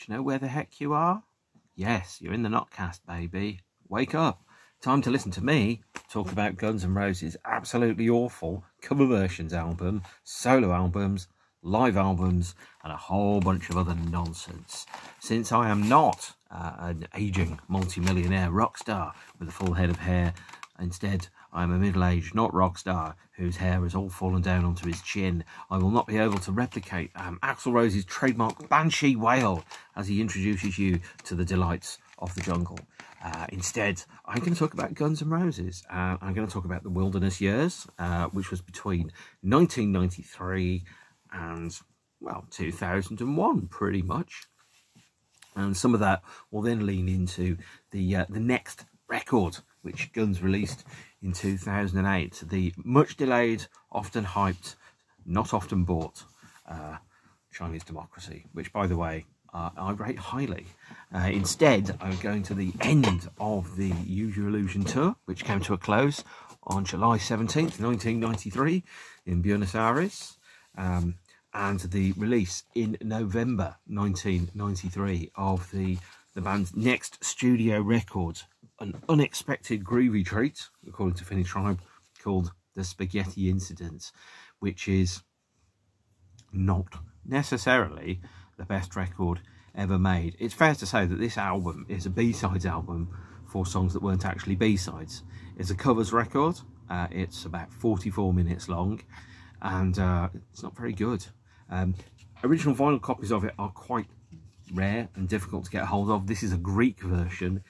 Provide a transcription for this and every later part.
you know where the heck you are? Yes, you're in the Notcast, baby. Wake up. Time to listen to me talk about Guns N' Roses' absolutely awful cover versions album, solo albums, live albums, and a whole bunch of other nonsense. Since I am not an aging multi-millionaire rock star with a full head of hair, instead I am a middle-aged, not rock star, whose hair has all fallen down onto his chin, I will not be able to replicate Axl Rose's trademark banshee wail as he introduces you to the delights of the jungle. Instead, I'm going to talk about Guns N' Roses. I'm going to talk about the Wilderness Years, which was between 1993 and, well, 2001, pretty much. And some of that will then lean into the next record, which Guns released in 2008, the much delayed, often hyped, not often bought Chinese Democracy, which, by the way, I rate highly. Instead, I'm going to the end of the Use Your Illusion tour, which came to a close on July 17th, 1993 in Buenos Aires, and the release in November 1993 of the band's next studio record, an unexpected groovy treat, according to Finny Tribe, called The Spaghetti Incident, which is not necessarily the best record ever made. It's fair to say that this album is a B-sides album for songs that weren't actually B-sides. It's a covers record. It's about 44 minutes long, and it's not very good. Original vinyl copies of it are quite rare and difficult to get hold of. This is a Greek version,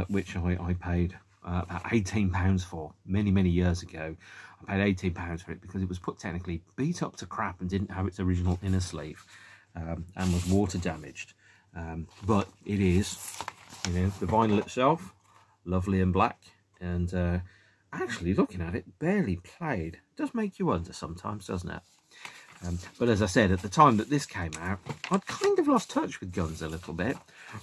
which I paid about £18 for many years ago. I paid £18 for it because it was put technically beat up to crap and didn't have its original inner sleeve, and was water damaged. But it is, you know, the vinyl itself, lovely and black, and actually looking at it, barely played. It does make you wonder sometimes, doesn't it? But as I said, at the time that this came out, I'd kind of lost touch with Guns a little bit,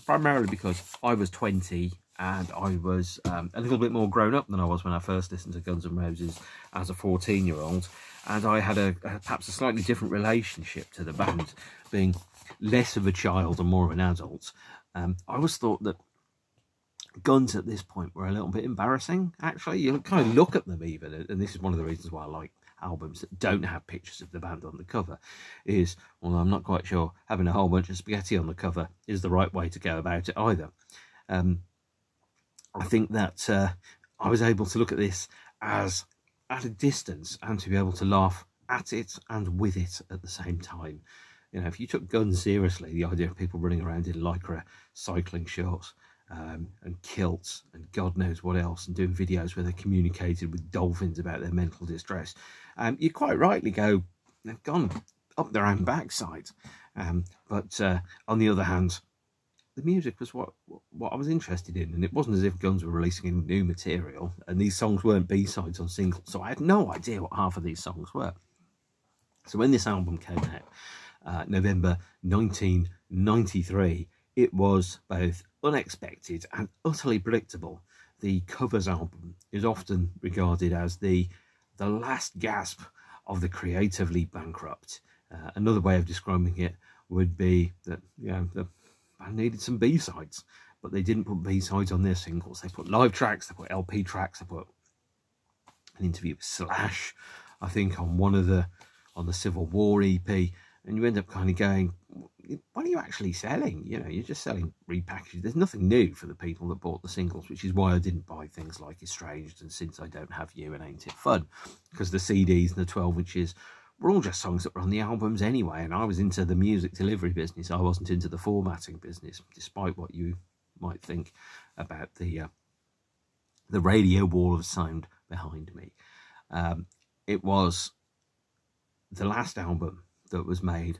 primarily because I was 20 and I was a little bit more grown up than I was when I first listened to Guns N' Roses as a 14-year-old, and I had perhaps a slightly different relationship to the band, being less of a child and more of an adult. I always thought that Guns at this point were a little bit embarrassing, actually. You kind of look at them even, and this is one of the reasons why I like albums that don't have pictures of the band on the cover, is, well, I'm not quite sure having a whole bunch of spaghetti on the cover is the right way to go about it either. I think that I was able to look at this as at a distance and to be able to laugh at it and with it at the same time. You know, if you took Guns seriously, the idea of people running around in lycra cycling shorts and kilts and God knows what else, and doing videos where they communicated with dolphins about their mental distress, you quite rightly go, they've gone up their own backside. But on the other hand, the music was what I was interested in, and it wasn't as if Guns were releasing any new material, and these songs weren't B-sides on singles, so I had no idea what half of these songs were. So when this album came out, November 1993, it was both unexpected and utterly predictable. The covers album is often regarded as the last gasp of the creatively bankrupt. Another way of describing it would be that, you know, the band needed some B-sides, but they didn't put B-sides on their singles. They put live tracks, they put LP tracks, they put an interview with Slash, I think, on the Civil War EP, and you end up kind of going, what are you actually selling? You know, you're just selling repackaged. There's nothing new for the people that bought the singles, which is why I didn't buy things like Estranged and Since I Don't Have You and Ain't It Fun, because the CDs and the 12 inches were all just songs that were on the albums anyway, and I was into the music delivery business. I wasn't into the formatting business, despite what you might think about the radio wall of sound behind me. It was the last album that was made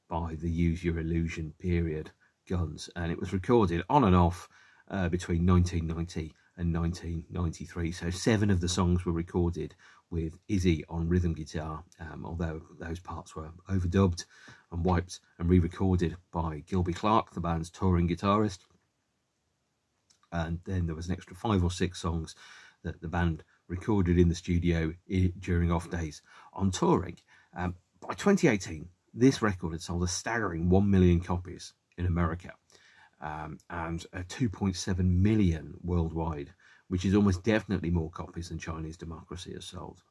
by the Use Your Illusion period Guns, and it was recorded on and off between 1990 and 1993. So 7 of the songs were recorded with Izzy on rhythm guitar, although those parts were overdubbed and wiped and re-recorded by Gilby Clarke, the band's touring guitarist. And then there was an extra 5 or 6 songs that the band recorded in the studio during off days on touring. By 2018, this record had sold a staggering 1 million copies in America. and 2.7 million worldwide, which is almost definitely more copies than Chinese Democracy has sold.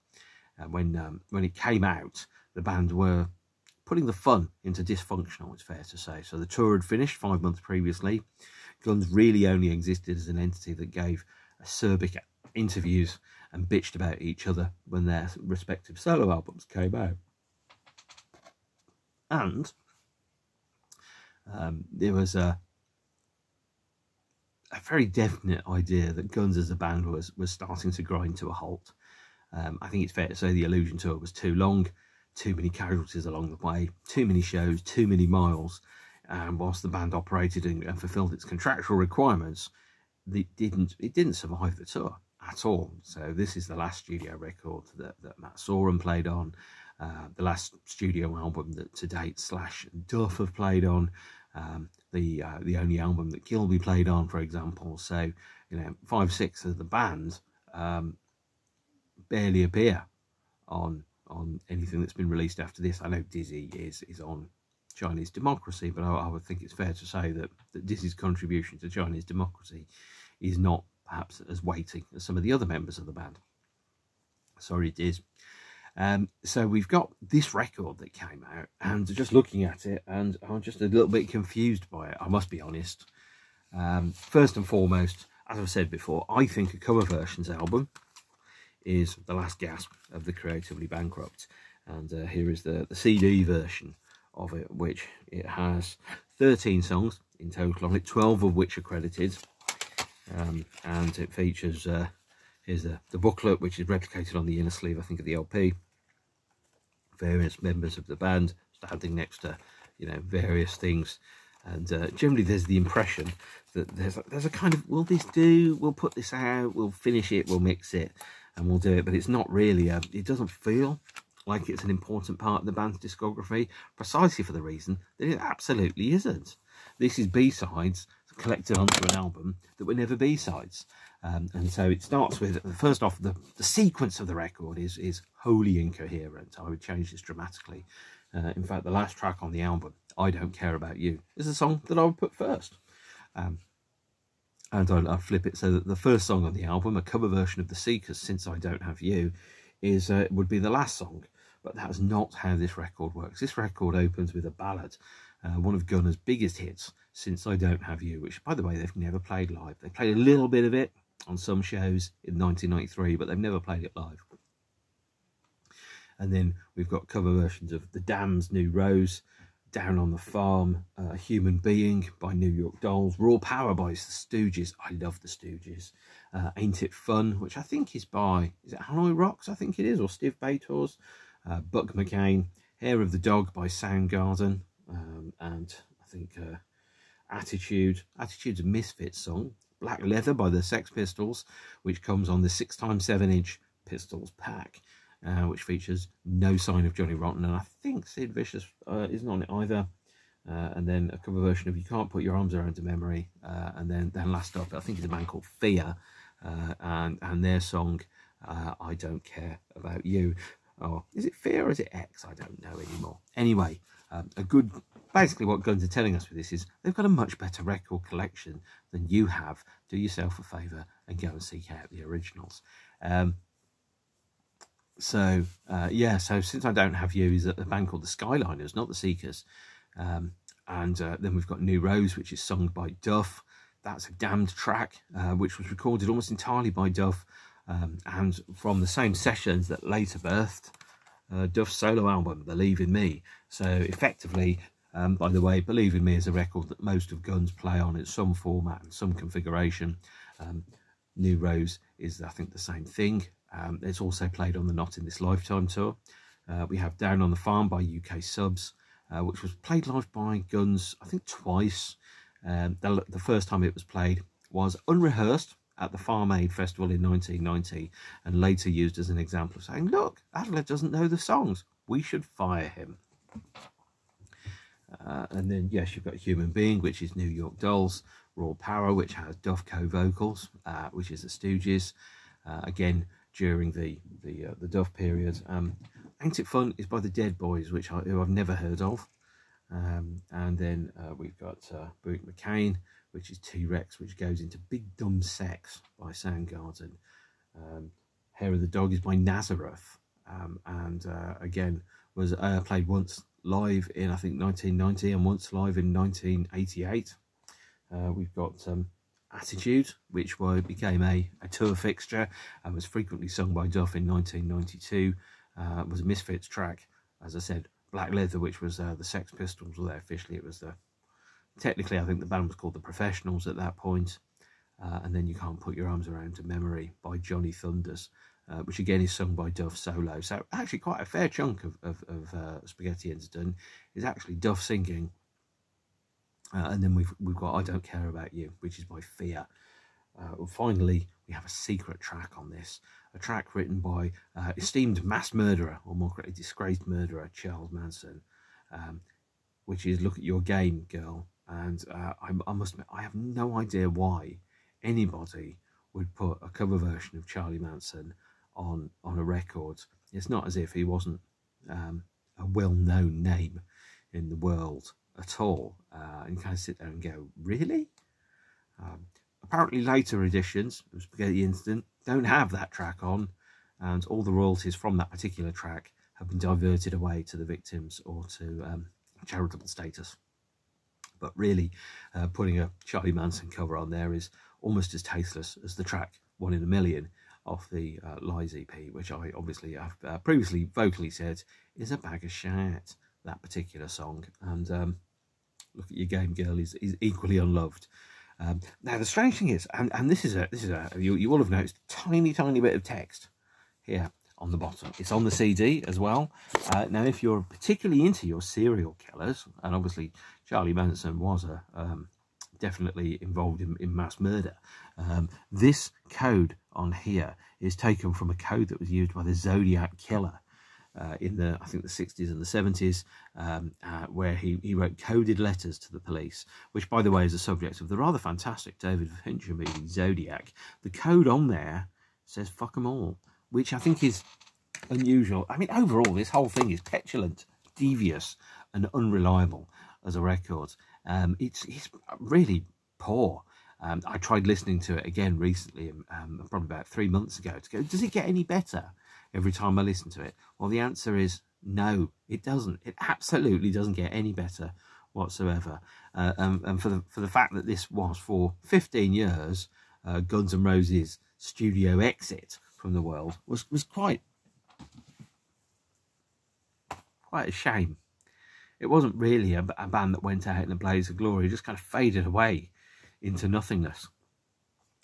When it came out, the band were putting the fun into dysfunctional, it's fair to say. So the tour had finished 5 months previously. Guns really only existed as an entity that gave acerbic interviews and bitched about each other when their respective solo albums came out. And there was a very definite idea that Guns as a band was starting to grind to a halt. I think it's fair to say the Illusion tour was too long, too many casualties along the way, too many shows, too many miles. And whilst the band operated and fulfilled its contractual requirements, it didn't survive the tour at all. So this is the last studio record that Matt Sorum played on, the last studio album that to date Slash and Duff have played on, the only album that Gilby played on, for example. So 5/6 of the band barely appear on anything that's been released after this. I know Dizzy is on Chinese Democracy, but I would think it's fair to say that Dizzy's contribution to Chinese Democracy is not perhaps as weighty as some of the other members of the band. Sorry, Diz. So we've got this record that came out, and just looking at it, and I'm just a little bit confused by it, I must be honest. First and foremost, as I've said before, I think a cover versions album is the last gasp of the Creatively Bankrupt. And here is the CD version of it, which it has 13 songs in total on it, 12 of which are credited. And it features, here's the booklet, which is replicated on the inner sleeve, I think, of the LP. Various members of the band standing next to, various things. And generally there's the impression that there's a kind of, will this do? We'll put this out, we'll finish it, we'll mix it, and we'll do it. But it's not really, it doesn't feel like it's an important part of the band's discography, precisely for the reason that it absolutely isn't. This is B-sides collected onto an album that were never B-sides. And so it starts with, first off, the sequence of the record is wholly incoherent. I would change this dramatically. In fact, the last track on the album, I Don't Care About You, is a song that I would put first. And I'll flip it so that the first song on the album, a cover version of The Seekers' Since I Don't Have You, would be the last song. But that's not how this record works. This record opens with a ballad, one of Gunner's biggest hits, Since I Don't Have You, which, by the way, they've never played live. They played a little bit of it on some shows in 1993, but they've never played it live. And then we've got cover versions of The Damned's New Rose, Down on the Farm, Human Being by New York Dolls, Raw Power by The Stooges. I love The Stooges. Ain't It Fun, which I think is by, is it Hanoi Rocks, I think it is, or Steve Bators. Buck McCain, Hair of the Dog by Soundgarden, and I think Attitude's a Misfits song. Black Leather by the Sex Pistols, which comes on the 6x7-inch Pistols pack, which features no sign of Johnny Rotten, and I think Sid Vicious isn't on it either. And then a cover version of You Can't Put Your Arms Around a Memory, and then last up, I think it's a band called Fear, and their song I Don't Care About You. Or is it Fear or is it X? I don't know anymore. Anyway, basically what Guns are telling us with this is they've got a much better record collection than you have. Do yourself a favour and go and seek out the originals. So Since I Don't Have You is a band called the Skyliners, not the Seekers. And then we've got New Rose, which is sung by Duff. That's a Damned track, which was recorded almost entirely by Duff. And from the same sessions that later birthed Duff's solo album, Believe in Me. So effectively, by the way, Believe in Me is a record that most of Guns play on in some format and some configuration. New Rose is, I think, the same thing. It's also played on the Not in This Lifetime tour. We have Down on the Farm by UK Subs, which was played live by Guns, I think, twice. The first time it was played was unrehearsed at the Farm Aid Festival in 1990, and later used as an example of saying, look, Adler doesn't know the songs, we should fire him. And then, yes, you've got Human Being, which is New York Dolls, Raw Power, which has Duff co-vocals, which is the Stooges, again, during the Duff period. Ain't It Fun is by the Dead Boys, who I've never heard of. And then we've got Buck McCain, which is T-Rex, which goes into Big Dumb Sex by Soundgarden. Hair of the Dog is by Nazareth, and again was played once live in, I think, 1990 and once live in 1988. We've got Attitude, which became a tour fixture and was frequently sung by Duff in 1992. Was a Misfits track, as I said. Black Leather, which was the Sex Pistols, although officially it was technically I think the band was called the Professionals at that point. And then You Can't Put Your Arms Around a Memory by Johnny Thunders, which again is sung by Duff solo. So actually quite a fair chunk of Spaghetti Incident is actually Duff singing. And then we've got I Don't Care About You, which is by Fear. Finally, we have a secret track on this, a track written by esteemed mass murderer, or more correctly disgraced murderer, Charles Manson, which is Look at Your Game, Girl. And I must admit, I have no idea why anybody would put a cover version of Charlie Manson on a record. It's not as if he wasn't a well-known name in the world at all. And you kind of sit there and go, really? Apparently later editions of Spaghetti Incident don't have that track on, and all the royalties from that particular track have been diverted away to the victims or to charitable status. But really, putting a Charlie Manson cover on there is almost as tasteless as the track One in a Million off the Lies EP, which I obviously have previously vocally said is a bag of shit, that particular song. And Look at Your Game, Girl is equally unloved. Now the strange thing is, and this is you will have noticed, tiny bit of text here on the bottom. It's on the CD as well. Now if you're particularly into your serial killers, and obviously Charlie Manson was definitely involved in mass murder, this code on here is taken from a code that was used by the Zodiac Killer in the, I think, the 60s and the 70s, where he wrote coded letters to the police, which, by the way, is the subject of the rather fantastic David Fincher movie Zodiac. The code on there says "fuck 'em all," which I think is unusual. I mean, overall, this whole thing is petulant, devious, and unreliable as a record. It's really poor. I tried listening to it again recently, probably about 3 months ago, to go, does it get any better every time I listen to it? Well, the answer is no, it doesn't. It absolutely doesn't get any better whatsoever. And for the fact that this was for 15 years Guns N' Roses' studio exit from the world was quite a shame. It wasn't really a band that went out in a blaze of glory. It just kind of faded away into nothingness.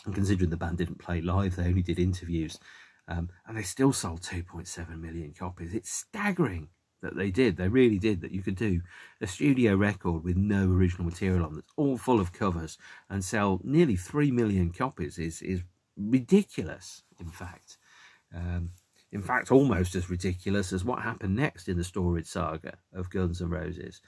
And considering the band didn't play live, they only did interviews. And they still sold 2.7 million copies. It's staggering that they did. They really did. That you could do a studio record with no original material on, that's all full of covers, and sell nearly 3 million copies is ridiculous, in fact. In fact, almost as ridiculous as what happened next in the storied saga of Guns N' Roses.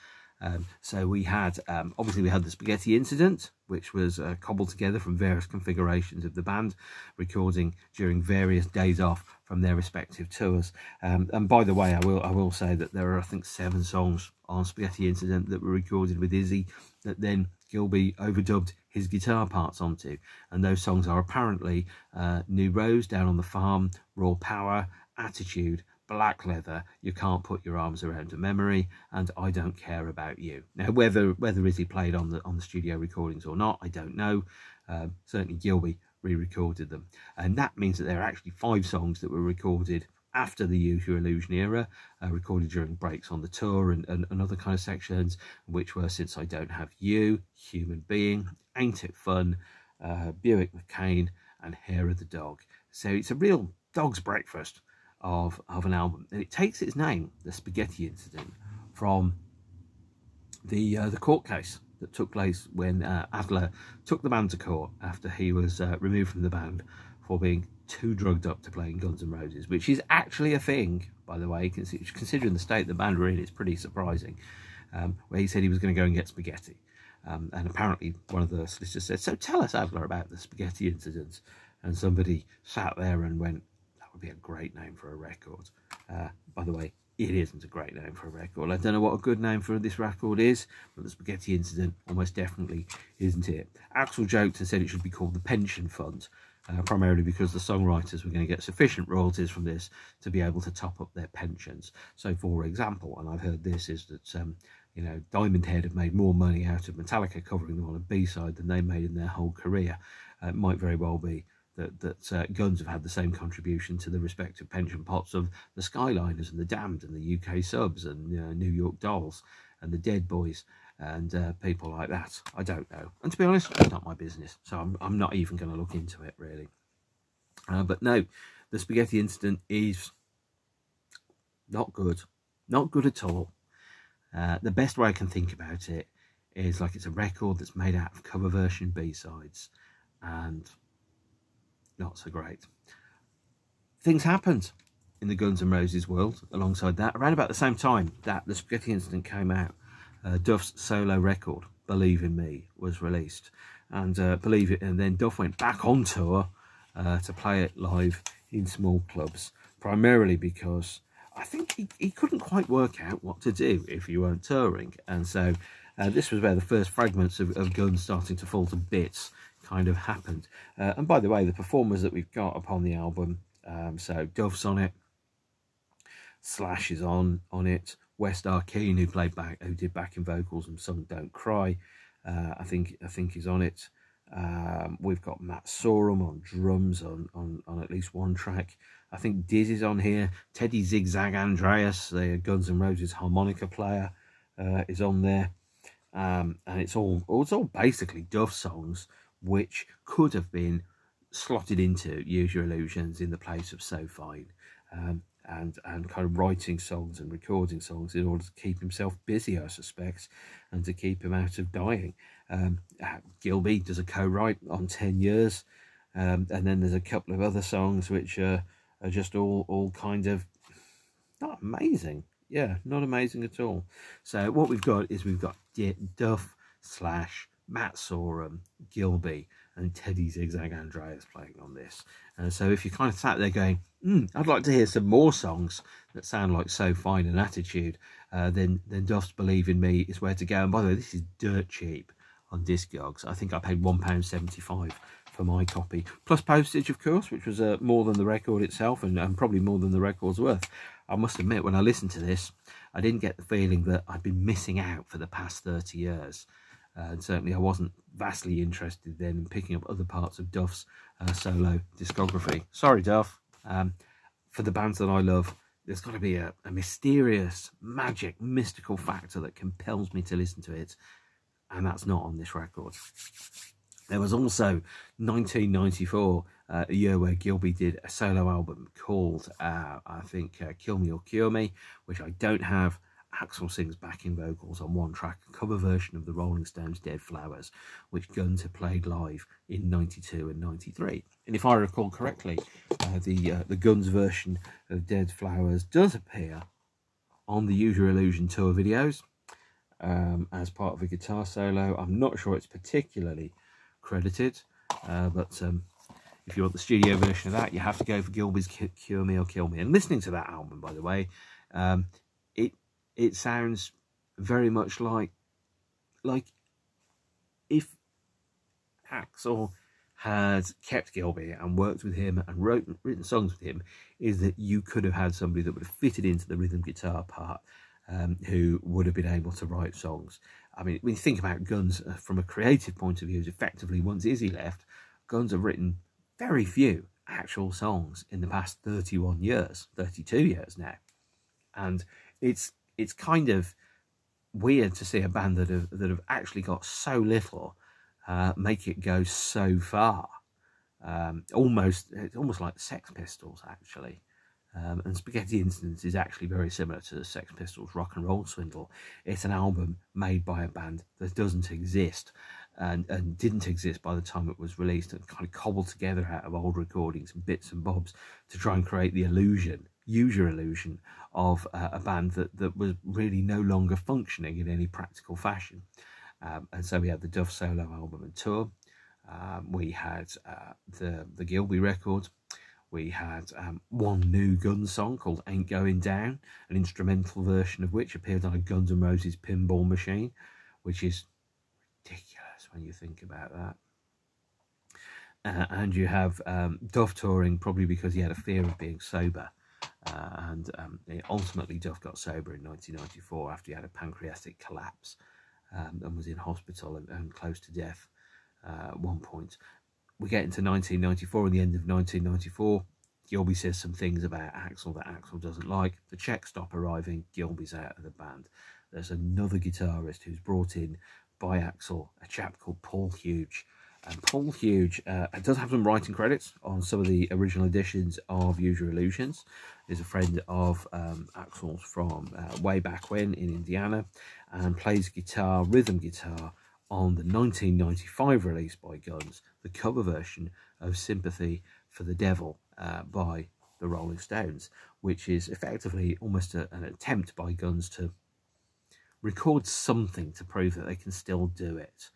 So we had, obviously we had the Spaghetti Incident, which was cobbled together from various configurations of the band, recording during various days off from their respective tours. And by the way, I will say that there are, I think, 7 songs on Spaghetti Incident that were recorded with Izzy that then Gilby overdubbed his guitar parts onto. And those songs are apparently New Rose, Down on the Farm, Raw Power, Attitude, Black Leather, You Can't Put Your Arms Around a Memory, and I Don't Care About You. Now, whether Izzy played on the studio recordings or not, I don't know. Certainly Gilby re-recorded them, and that means that there are actually 5 songs that were recorded after the Use Your Illusion era, recorded during breaks on the tour and other kind of sections, which were Since I Don't Have You, Human Being, Ain't It Fun, Buick McCain, and Hair of the Dog. So it's a real dog's breakfast of an album, and it takes its name, the Spaghetti Incident, from the court case that took place when Adler took the band to court after he was removed from the band for being too drugged up to play in Guns N' Roses, which is actually a thing, by the way, considering the state the band were in. It's pretty surprising. Where he said he was going to go and get spaghetti, and apparently one of the solicitors said, "So tell us, Adler, about the Spaghetti Incident," and somebody sat there and went, "That would be a great name for a record." By the way, it isn't a great name for a record. I don't know what a good name for this record is, but the Spaghetti Incident almost definitely isn't it. Axl joked and said it should be called the Pension Fund, primarily because the songwriters were going to get sufficient royalties from this to be able to top up their pensions. So, for example, and I've heard this, is that you know, Diamond Head have made more money out of Metallica covering them on a B-side than they made in their whole career. It might very well be that Guns have had the same contribution to the respective pension pots of the Skyliners and the Damned and the UK Subs and New York Dolls and the Dead Boys and people like that. I don't know. And to be honest, it's not my business. So I'm not even going to look into it, really. But no, the Spaghetti Incident is not good. Not good at all. The best way I can think about it is like it's a record that's made out of cover version B-sides, and not so great. Things happened in the Guns N' Roses world alongside that. Around about the same time that the Spaghetti Incident came out, Duff's solo record, Believe in Me, was released. And then Duff went back on tour to play it live in small clubs, primarily because I think he couldn't quite work out what to do if you weren't touring. And so this was where the first fragments of Guns starting to fall to bits kind of happened. And by the way, the performers that we've got upon the album, so Duff's on it, Slash is on it, West Arkeen, who did backing vocals and sung Don't Cry, I think is on it. We've got Matt Sorum on drums on at least one track. I think Diz is on here. Teddy Zigzag Andreas, the Guns N' Roses harmonica player, is on there. And it's all basically Duff songs, which could have been slotted into Use Your Illusions in the place of So Fine, and kind of writing songs and recording songs in order to keep himself busy, I suspect, and to keep him out of dying. Gilby does a co-write on 10 Years, and then there's a couple of other songs which are just all kind of not amazing. Yeah, not amazing at all. So what we've got is Duff, Slash, Matt Sorum, Gilby, and Teddy Zigzag Andreas playing on this. So if you kind of sat there going, I'd like to hear some more songs that sound like So Fine and Attitude, then Duff's Believe in Me is where to go. And by the way, this is dirt cheap on Discogs. I think I paid £1.75 for my copy, plus postage, of course, which was more than the record itself, and probably more than the record's worth. I must admit, when I listened to this, I didn't get the feeling that I'd been missing out for the past 30 years. And certainly I wasn't vastly interested then in picking up other parts of Duff's solo discography. Sorry, Duff. For the bands that I love, there's got to be a mysterious, magic, mystical factor that compels me to listen to it, and that's not on this record. There was also 1994, a year where Gilby did a solo album called, I think, Kill Me or Cure Me, which I don't have. Axl sings backing vocals on one track, a cover version of the Rolling Stones' Dead Flowers, which Guns had played live in 92 and 93. And if I recall correctly, the Guns version of Dead Flowers does appear on the Use Your Illusion tour videos as part of a guitar solo. I'm not sure it's particularly credited, but if you want the studio version of that, you have to go for Gilby's Cure Me or Kill Me. And listening to that album, by the way, it sounds very much like if Axl had kept Gilby and worked with him and written songs with him, is that you could have had somebody that would have fitted into the rhythm guitar part, who would have been able to write songs. I mean, when you think about Guns from a creative point of view, effectively, once Izzy left, Guns have written very few actual songs in the past 31 years, 32 years now. And it's kind of weird to see a band that have actually got so little make it go so far. It's almost like the Sex Pistols, actually. And Spaghetti Incident is actually very similar to the Sex Pistols' Rock and Roll Swindle. It's an album made by a band that doesn't exist and didn't exist by the time it was released, and kind of cobbled together out of old recordings and bits and bobs to try and create the illusion, use your illusion, of a band that was really no longer functioning in any practical fashion. And so we had the Duff solo album and tour. We had the Gilby record. We had one new Guns song called Ain't Going Down, an instrumental version of which appeared on a Guns N' Roses pinball machine, which is ridiculous when you think about that. And you have Duff touring, probably because he had a fear of being sober. Ultimately, Duff got sober in 1994 after he had a pancreatic collapse and was in hospital and close to death at one point. We get into 1994, and the end of 1994, Gilby says some things about Axl that Axl doesn't like. The checks stop arriving, Gilby's out of the band. There's another guitarist who's brought in by Axl, a chap called Paul Hughes. And Paul Hughes does have some writing credits on some of the original editions of Use Your Illusions. He's a friend of Axl's from way back when in Indiana, and plays guitar, rhythm guitar, on the 1995 release by Guns, the cover version of Sympathy for the Devil by the Rolling Stones, which is effectively almost an attempt by Guns to record something to prove that they can still do it.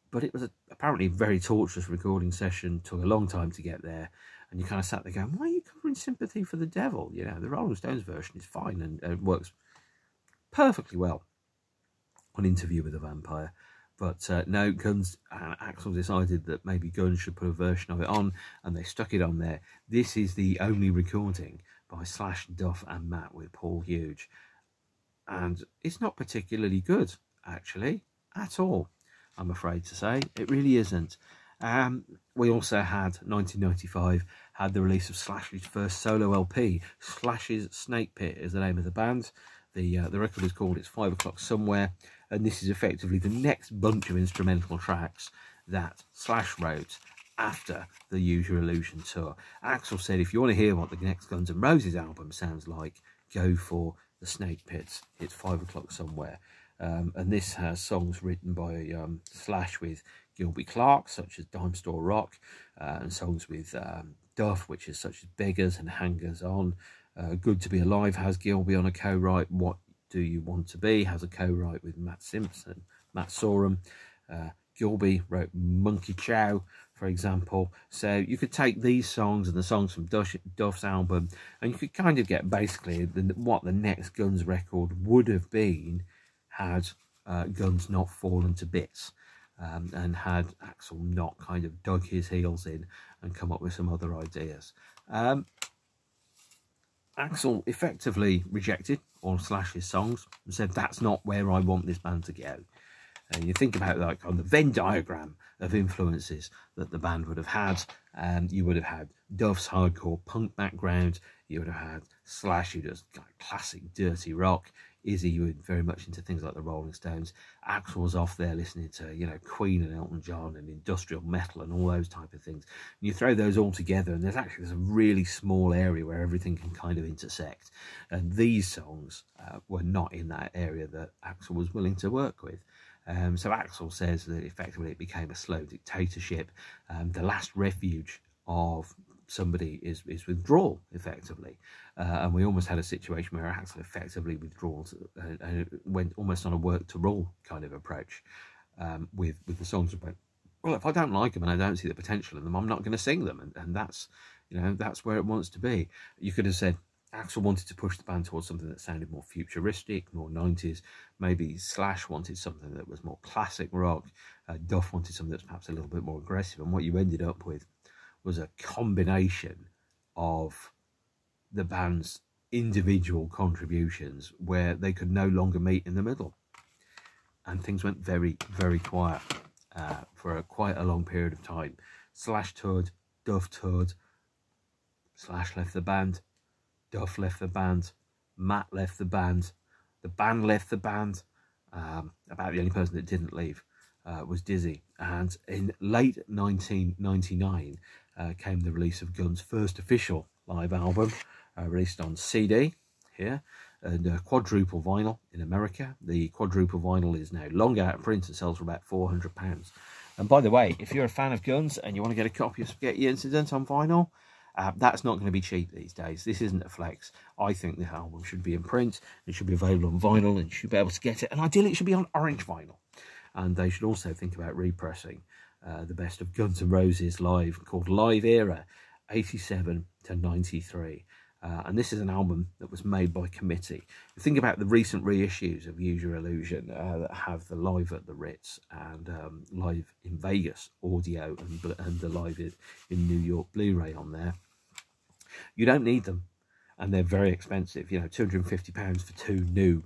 But it was apparently a very torturous recording session, took a long time to get there, and you kind of sat there going, why are you covering Sympathy for the Devil? You know, the Rolling Stones version is fine and works perfectly well on Interview with a Vampire. But no, Guns and Axl decided that maybe Guns should put a version of it on, and they stuck it on there. This is the only recording by Slash, Duff and Matt with Paul Hughes. And it's not particularly good, actually, at all, I'm afraid to say. It really isn't. We also had, 1995, had the release of Slash's first solo LP. Slash's Snake Pit is the name of the band. The record is called It's 5 O'Clock Somewhere, and this is effectively the next bunch of instrumental tracks that Slash wrote after the Use Your Illusion tour. Axl said, if you want to hear what the next Guns N' Roses album sounds like, go for the Snake Pits. It's 5 O'Clock Somewhere. And this has songs written by Slash with Gilby Clarke, such as Dime Store Rock, and songs with Duff, which is such as Beggars and Hangers On. Good to Be Alive has Gilby on a co-write. What Do You Want to Be has a co-write with Matt Sorum. Gilby wrote Monkey Chow, for example. So you could take these songs and the songs from Duff's album, and you could kind of get basically what the next Guns record would have been had Guns not fallen to bits, and had Axl not kind of dug his heels in and come up with some other ideas. Axl effectively rejected all Slash's songs and said, that's not where I want this band to go. And you think about, like, on the Venn diagram of influences that the band would have had, you would have had Duff's hardcore punk background, you would have had Slash, who does classic dirty rock, Izzy was very much into things like the Rolling Stones, Axl was off there listening to, you know, Queen and Elton John and industrial metal and all those type of things. And you throw those all together, and there's a really small area where everything can kind of intersect. And these songs were not in that area that Axl was willing to work with. So Axl says that effectively it became a slow dictatorship. The last refuge of somebody is withdrawal, effectively. And we almost had a situation where Axl effectively withdraws and went almost on a work to rule kind of approach with the songs about, well, if I don't like them and I don't see the potential in them, I'm not going to sing them. And that's, you know, that's where it wants to be. You could have said Axl wanted to push the band towards something that sounded more futuristic, more 90s. Maybe Slash wanted something that was more classic rock. Duff wanted something that's perhaps a little bit more aggressive. And what you ended up with was a combination of the band's individual contributions where they could no longer meet in the middle. And things went very, very quiet for quite a long period of time. Slash toured, Duff toured, Slash left the band, Duff left the band, Matt left the band left the band. About the only person that didn't leave was Dizzy. And in late 1999 came the release of Guns' first official live album, released on CD here, and quadruple vinyl in America. The quadruple vinyl is now long out of print and sells for about £400. And by the way, if you're a fan of Guns and you want to get a copy of Spaghetti Incident on vinyl, that's not going to be cheap these days. This isn't a flex. I think the album should be in print. It should be available on vinyl, and you should be able to get it. And ideally, it should be on orange vinyl. And they should also think about repressing the best of Guns N' Roses live, called Live Era. 87 to 93. And this is an album that was made by committee. Think about the recent reissues of Use Your Illusion that have the Live at the Ritz and Live in Vegas audio and the Live in New York Blu-ray on there. You don't need them, and they're very expensive. You know, £250 for two new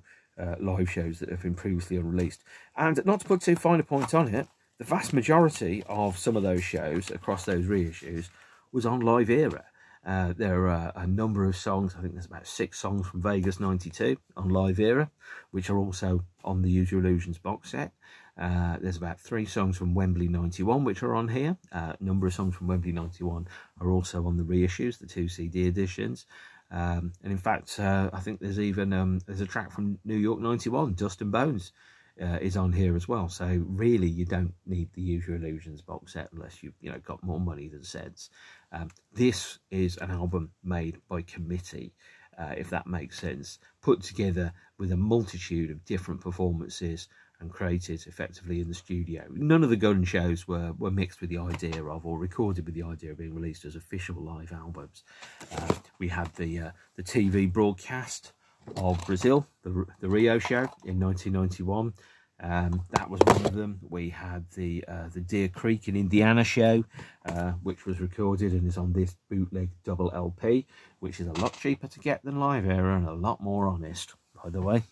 live shows that have been previously unreleased. And not to put too fine a point on it, the vast majority of some of those shows across those reissues was on Live Era. There are a number of songs, I think there's about 6 songs from Vegas 92 on Live Era, which are also on the Use Your Illusions box set. There's about 3 songs from Wembley 91, which are on here. A number of songs from Wembley 91 are also on the reissues, the 2 CD editions. And in fact, I think there's even there's a track from New York 91, Dust and Bones, is on here as well. So really, you don't need the Use Your Illusions box set unless you've got more money than sense. This is an album made by committee, if that makes sense, put together with a multitude of different performances and created effectively in the studio. None of the gun shows were mixed with the idea of or recorded with the idea of being released as official live albums. We had the TV broadcast of Brazil, the Rio show in 1991. That was one of them. We had the Deer Creek in Indiana show, which was recorded and is on this bootleg double LP, which is a lot cheaper to get than Live Era and a lot more honest, by the way.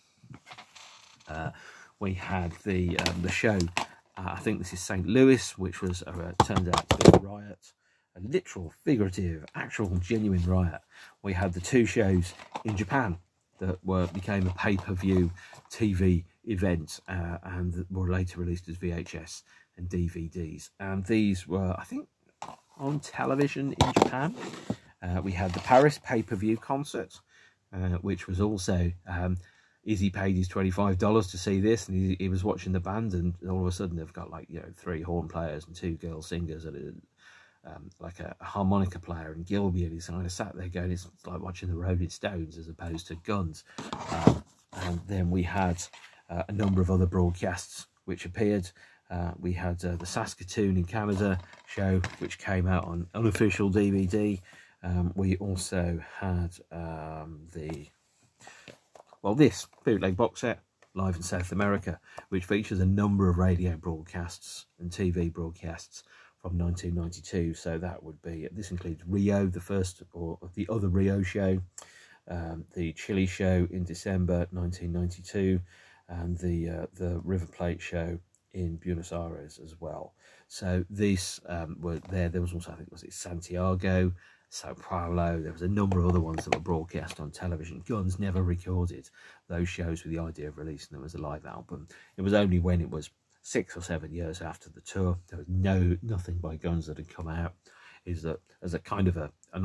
We had the show, I think this is St. Louis, which was turned out to be a riot, a literal, figurative, actual, genuine riot. We had the 2 shows in Japan that became a pay-per-view TV event and were later released as VHS and DVDs. And these were, I think, on television in Japan. We had the Paris pay-per-view concert, which was also... Izzy paid his $25 to see this, and he was watching the band, and all of a sudden they've got 3 horn players and 2 girl singers and like a harmonica player and Gilby, and he's kind of sat there going, it's like watching the Rolling Stones as opposed to Guns. And then we had a number of other broadcasts which appeared. We had the Saskatoon in Canada show, which came out on unofficial DVD. We also had this bootleg box set, Live in South America, which features a number of radio broadcasts and TV broadcasts from 1992. So that would be, this includes Rio, the first or the other Rio show, the Chile show in December 1992, and the River Plate show in Buenos Aires as well. So these were there. There was also, I think, was it Santiago, Sao Paulo. There was a number of other ones that were broadcast on television. Guns never recorded those shows with the idea of releasing them as a live album. It was only when it was 6 or 7 years after the tour, there was nothing by Guns that had come out, is that as a kind of an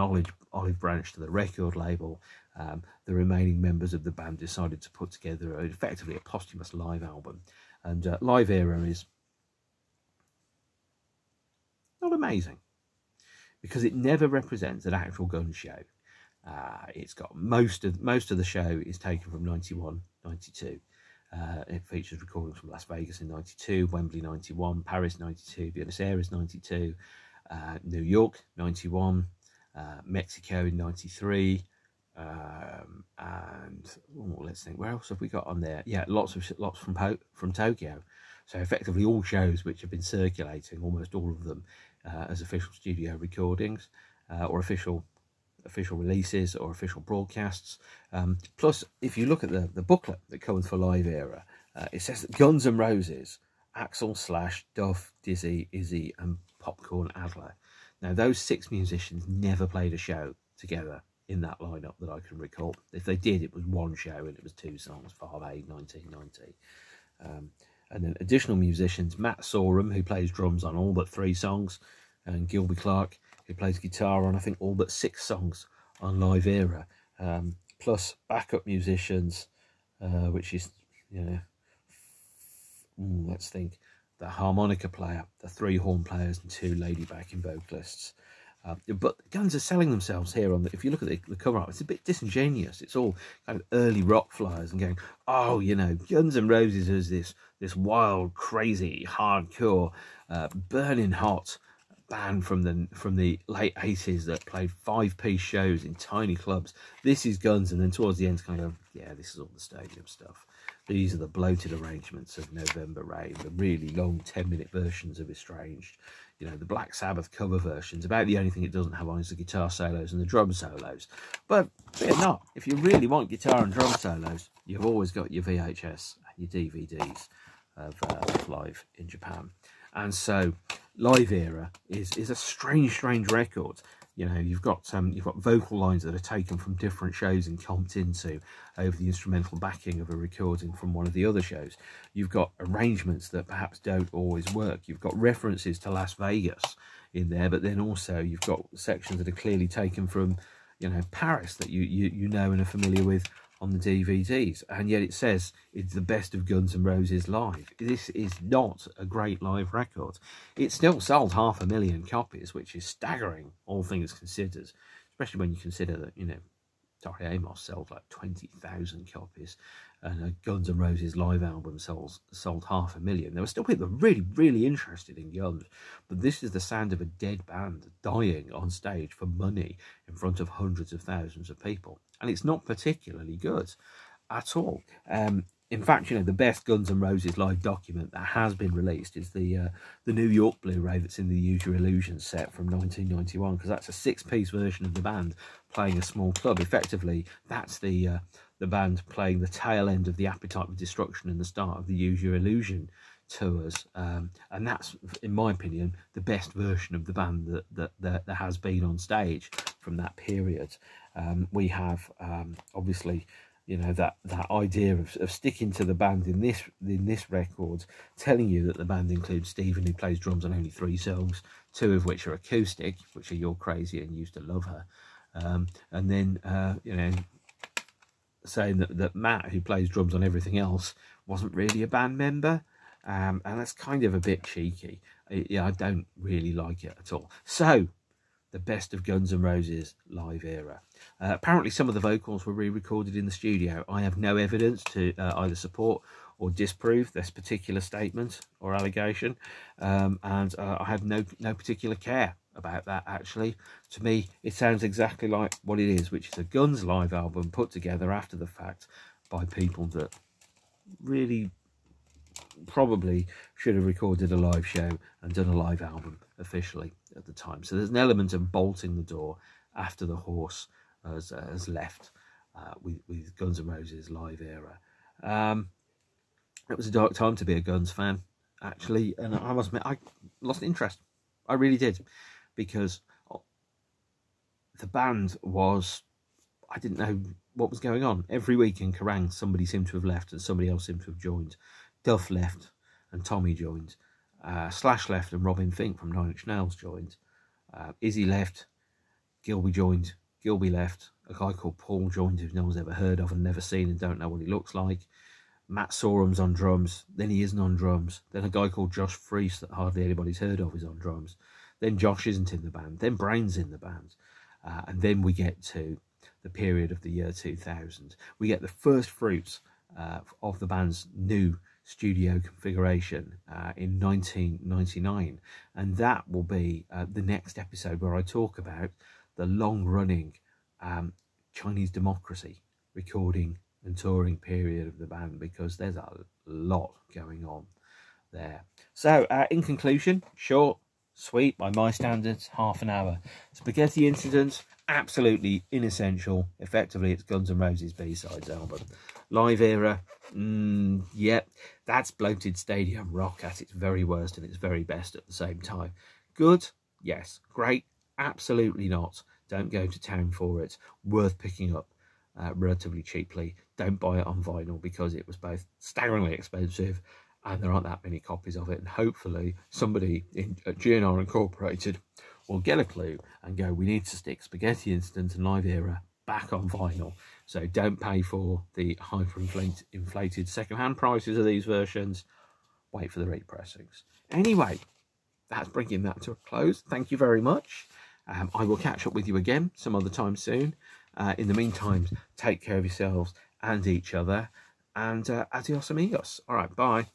olive branch to the record label, the remaining members of the band decided to put together effectively a posthumous live album. And Live Era is not amazing, because it never represents an actual gun show. It's got most of the show is taken from 91, 92. It features recordings from Las Vegas in 92, Wembley 91, Paris 92, Buenos Aires 92, New York 91, Mexico in 93, and let's think, where else have we got on there? Yeah, lots from Tokyo. So effectively all shows which have been circulating, almost all of them, as official studio recordings or official releases or official broadcasts. Plus, if you look at the booklet that comes for Live Era, it says that Guns N' Roses, Axl, Slash, Duff, Dizzy, Izzy and Popcorn Adler. Now, those 6 musicians never played a show together in that lineup that I can recall. If they did, it was one show and it was 2 songs, Farm Aid 1990. And then additional musicians, Matt Sorum, who plays drums on all but 3 songs, and Gilby Clarke, who plays guitar on, I think, all but 6 songs on Live Era. Plus backup musicians, which is, let's think, the harmonica player, the 3 horn players and 2 lady backing vocalists. But Guns are selling themselves here on if you look at the cover art, it's a bit disingenuous. It's all kind of early rock flyers and going, oh, Guns N' Roses is this wild, crazy, hardcore, burning hot band from the late 80s that played 5-piece shows in tiny clubs. This is Guns, and then towards the end, kind of, yeah, this is all the stadium stuff. These are the bloated arrangements of November Rain, the really long 10-minute versions of Estranged. You know, the Black Sabbath cover versions. About the only thing it doesn't have on is the guitar solos and the drum solos. But fear not, if you really want guitar and drum solos, you've always got your VHS and your DVDs of Live in Japan. And so Live Era is a strange record. You know, you've got vocal lines that are taken from different shows and comped into over the instrumental backing of a recording from one of the other shows. You've got arrangements that perhaps don't always work. You've got references to Las Vegas in there, but then also you've got sections that are clearly taken from, you know, Paris that you know and are familiar with on the DVDs, and yet it says it's the best of Guns N' Roses live. This is not a great live record. It still sold 500,000 copies, which is staggering, all things considered, especially when you consider that, you know, Tori Amos sold like 20,000 copies, and a Guns N' Roses live album sold 500,000. There were still people really interested in Guns, but this is the sound of a dead band dying on stage for money in front of hundreds of thousands of people, and it's not particularly good at all. In fact, you know, the best Guns N' Roses live document that has been released is the New York Blu-ray that's in the Use Your Illusion set from 1991, because that's a 6-piece version of the band playing a small club. Effectively, that's the band playing the tail end of the Appetite for Destruction and the start of the Use Your Illusion tours, and that's, in my opinion, the best version of the band that has been on stage from that period. We have obviously, you know, that idea of sticking to the band in this record, telling you that the band includes Stephen, who plays drums on only 3 songs, 2 of which are acoustic, which are You're Crazy and Used to Love Her, and then you know, saying that Matt, who plays drums on everything else, wasn't really a band member, and that's kind of a bit cheeky. I don't really like it at all. So, the best of Guns N' Roses live era. Apparently some of the vocals were re-recorded in the studio. I have no evidence to either support or disprove this particular statement or allegation, and I have no particular care about that, actually. To me, it sounds exactly like what it is, which is a Guns live album put together after the fact by people that really probably should have recorded a live show and done a live album officially at the time. So there's an element of bolting the door after the horse has left with Guns N' Roses live era. It was a dark time to be a Guns fan, actually, and I must admit I lost interest. I really did, because the band was, I didn't know what was going on. Every week in Kerrang, somebody seemed to have left and somebody else seemed to have joined. Duff left and Tommy joined. Slash left and Robin Fink from 9 Inch Nails joined. Izzy left, Gilby joined, Gilby left, a guy called Paul joined, who no one's ever heard of and never seen and don't know what he looks like. Matt Sorum's on drums, then he isn't on drums. Then a guy called Josh Freese that hardly anybody's heard of is on drums. Then Josh isn't in the band, then Brain's in the band. And then we get to the period of the year 2000. We get the first fruits of the band's new studio configuration in 1999, and that will be the next episode, where I talk about the long-running Chinese Democracy recording and touring period of the band, because there's a lot going on there. So in conclusion, short, sweet by my standards, half an hour. Spaghetti Incident, absolutely inessential. Effectively, it's Guns N' Roses B-sides album. Live era, yep, that's bloated stadium rock at its very worst and its very best at the same time. Good, yes. Great, absolutely not. Don't go to town for it. Worth picking up relatively cheaply. Don't buy it on vinyl, because it was both staggeringly expensive and there aren't that many copies of it. And hopefully somebody at GNR Incorporated will get a clue and go, we need to stick Spaghetti Incident and Live Era back on vinyl. So don't pay for the hyper-inflated second-hand prices of these versions. Wait for the repressings. Anyway, that's bringing that to a close. Thank you very much. I will catch up with you again some other time soon. In the meantime, take care of yourselves and each other. And adios amigos. All right, bye.